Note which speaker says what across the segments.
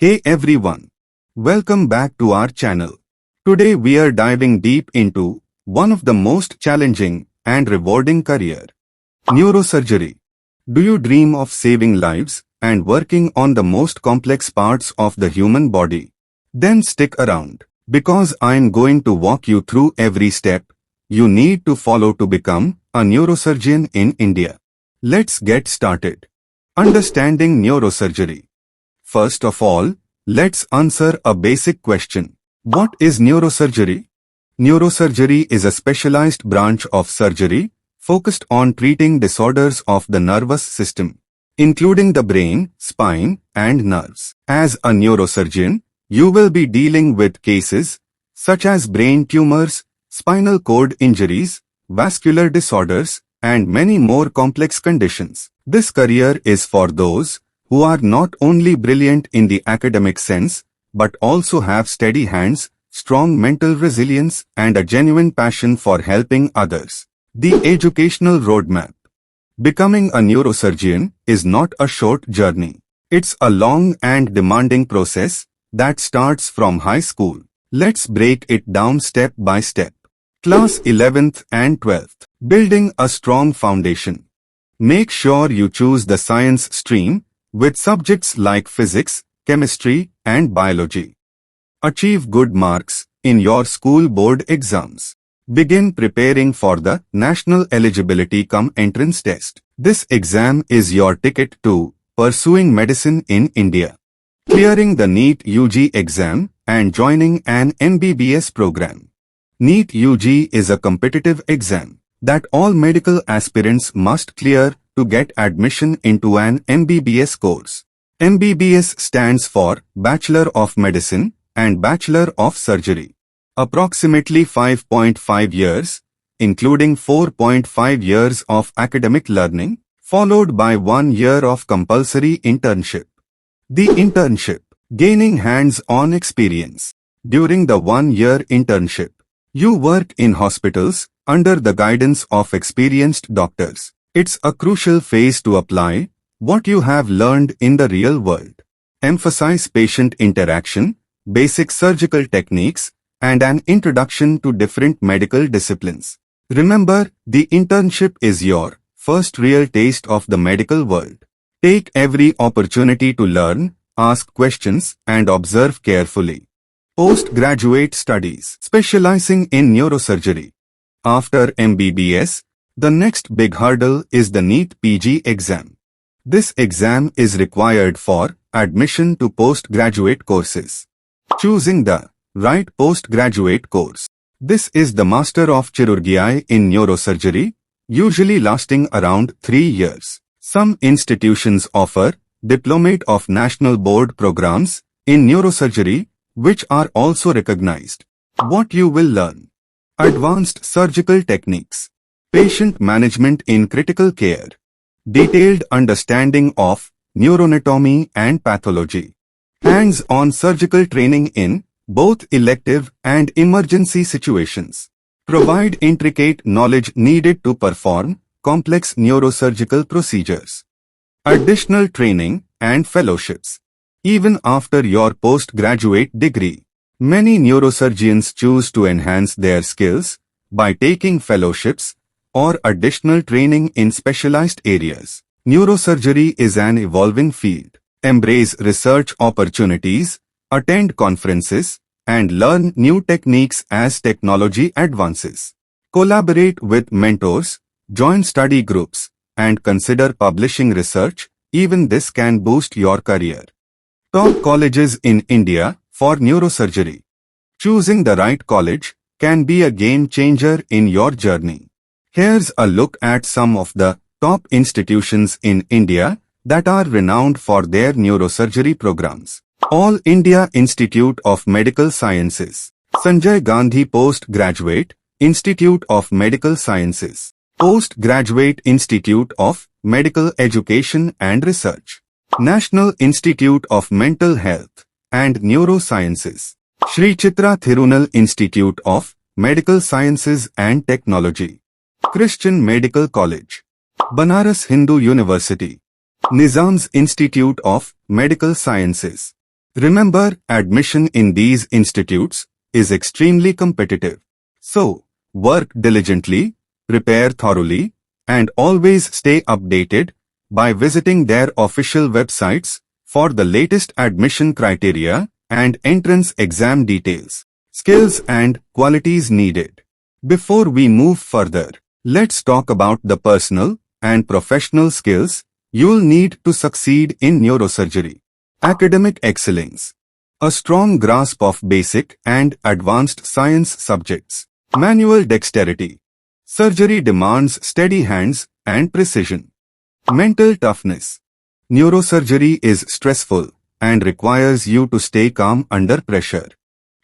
Speaker 1: Hey everyone, welcome back to our channel. Today we are diving deep into one of the most challenging and rewarding career, neurosurgery. Do you dream of saving lives and working on the most complex parts of the human body? Then stick around, because I'm going to walk you through every step you need to follow to become a neurosurgeon in India. Let's get started. Understanding neurosurgery. First of all, let's answer a basic question. What is neurosurgery? Neurosurgery is a specialized branch of surgery focused on treating disorders of the nervous system, including the brain, spine, and nerves. As a neurosurgeon, you will be dealing with cases such as brain tumors, spinal cord injuries, vascular disorders, and many more complex conditions. This career is for those who are not only brilliant in the academic sense, but also have steady hands, strong mental resilience, and a genuine passion for helping others. The educational roadmap. Becoming a neurosurgeon is not a short journey. It's a long and demanding process that starts from high school. Let's break it down step by step. Class 11th and 12th. Building a strong foundation. Make sure you choose the science stream with subjects like physics, chemistry, and biology. Achieve good marks in your school board exams. Begin preparing for the National Eligibility cum Entrance Test. This exam is your ticket to pursuing medicine in India. Clearing the NEET-UG exam and joining an MBBS program. NEET-UG is a competitive exam that all medical aspirants must clear to get admission into an MBBS course. MBBS stands for Bachelor of Medicine and Bachelor of Surgery. Approximately 5.5 years, including 4.5 years of academic learning, followed by 1 year of compulsory internship. The internship, gaining hands-on experience. During the 1-year internship, you work in hospitals under the guidance of experienced doctors. It's a crucial phase to apply what you have learned in the real world. Emphasize patient interaction, basic surgical techniques, and an introduction to different medical disciplines. Remember, the internship is your first real taste of the medical world. Take every opportunity to learn, ask questions, and observe carefully. Postgraduate studies. Specializing in neurosurgery. After MBBS, the next big hurdle is the NEET-PG exam. This exam is required for admission to postgraduate courses. Choosing the right postgraduate course. This is the Master of Chirurgy in Neurosurgery, usually lasting around 3 years. Some institutions offer Diplomate of National Board programs in Neurosurgery, which are also recognized. What you will learn. Advanced surgical techniques. Patient management in critical care. Detailed understanding of neuroanatomy and pathology. Hands-on surgical training in both elective and emergency situations. Provide intricate knowledge needed to perform complex neurosurgical procedures. Additional training and fellowships. Even after your postgraduate degree, many neurosurgeons choose to enhance their skills by taking fellowships or additional training in specialized areas. Neurosurgery is an evolving field. Embrace research opportunities, attend conferences, and learn new techniques as technology advances. Collaborate with mentors, join study groups, and consider publishing research. Even this can boost your career. Top colleges in India for neurosurgery. Choosing the right college can be a game changer in your journey. Here's a look at some of the top institutions in India that are renowned for their neurosurgery programs. All India Institute of Medical Sciences. Sanjay Gandhi Postgraduate Institute of Medical Sciences. Postgraduate Institute of Medical Education and Research. National Institute of Mental Health and Neurosciences. Sri Chitra Thirunal Institute of Medical Sciences and Technology. Christian Medical College. Banaras Hindu University. Nizam's Institute of Medical Sciences. Remember, admission in these institutes is extremely competitive. So, work diligently, prepare thoroughly, and always stay updated by visiting their official websites for the latest admission criteria and entrance exam details, skills and qualities needed. Before we move further, let's talk about the personal and professional skills you'll need to succeed in neurosurgery. Academic excellence. A strong grasp of basic and advanced science subjects. Manual dexterity. Surgery demands steady hands and precision. Mental toughness. Neurosurgery is stressful and requires you to stay calm under pressure.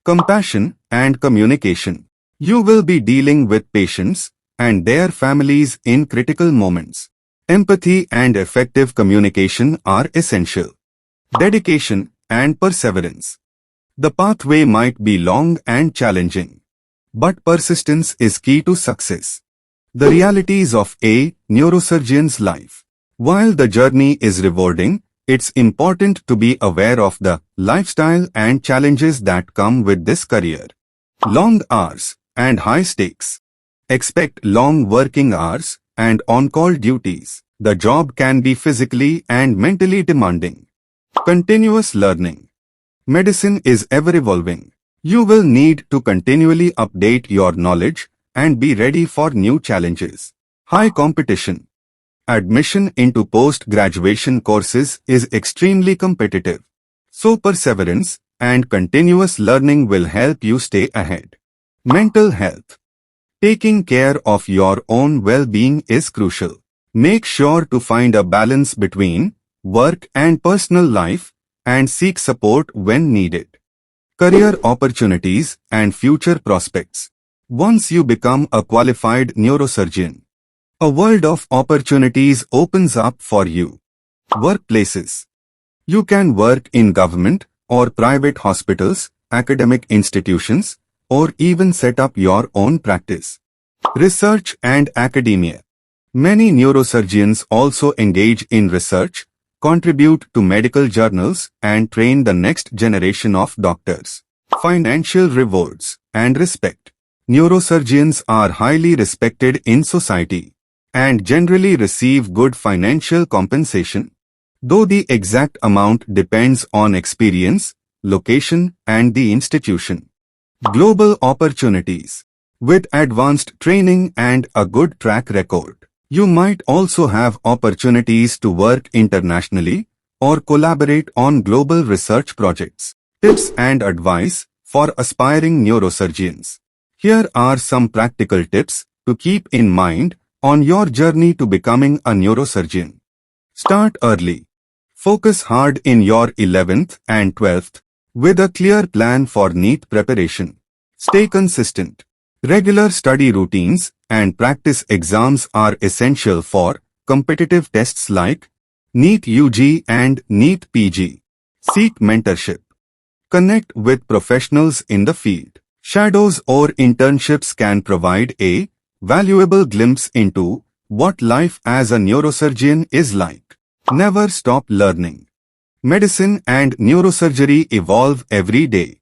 Speaker 1: Compassion and communication. You will be dealing with patients and their families in critical moments. Empathy and effective communication are essential. Dedication and perseverance. The pathway might be long and challenging, but persistence is key to success. The realities of a neurosurgeon's life. While the journey is rewarding, it's important to be aware of the lifestyle and challenges that come with this career. Long hours and high stakes. Expect long working hours and on-call duties. The job can be physically and mentally demanding. Continuous learning. Medicine is ever-evolving. You will need to continually update your knowledge and be ready for new challenges. High competition. Admission into post-graduation courses is extremely competitive. So perseverance and continuous learning will help you stay ahead. Mental health. Taking care of your own well-being is crucial. Make sure to find a balance between work and personal life and seek support when needed. Career opportunities and future prospects. Once you become a qualified neurosurgeon, a world of opportunities opens up for you. Workplaces. You can work in government or private hospitals, academic institutions, or even set up your own practice. Research and academia. Many neurosurgeons also engage in research, contribute to medical journals, and train the next generation of doctors. Financial rewards and respect. Neurosurgeons are highly respected in society and generally receive good financial compensation, though the exact amount depends on experience, location, and the institution. Global opportunities. With advanced training and a good track record, you might also have opportunities to work internationally or collaborate on global research projects. Tips and advice for aspiring neurosurgeons. Here are some practical tips to keep in mind on your journey to becoming a neurosurgeon. Start early. Focus hard in your 11th and 12th with a clear plan for NEET preparation. Stay consistent. Regular study routines and practice exams are essential for competitive tests like NEET-UG and NEET-PG. Seek mentorship. Connect with professionals in the field. Shadows or internships can provide a valuable glimpse into what life as a neurosurgeon is like. Never stop learning. Medicine and neurosurgery evolve every day.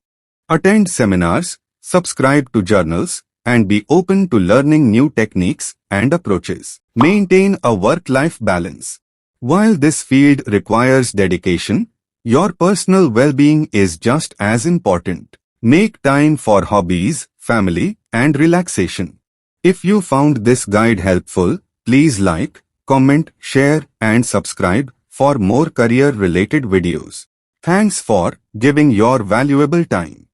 Speaker 1: Attend seminars, subscribe to journals, and be open to learning new techniques and approaches. Maintain a work-life balance. While this field requires dedication, your personal well-being is just as important. Make time for hobbies, family, and relaxation. If you found this guide helpful, please like, comment, share, and subscribe for more career-related videos. Thanks for giving your valuable time.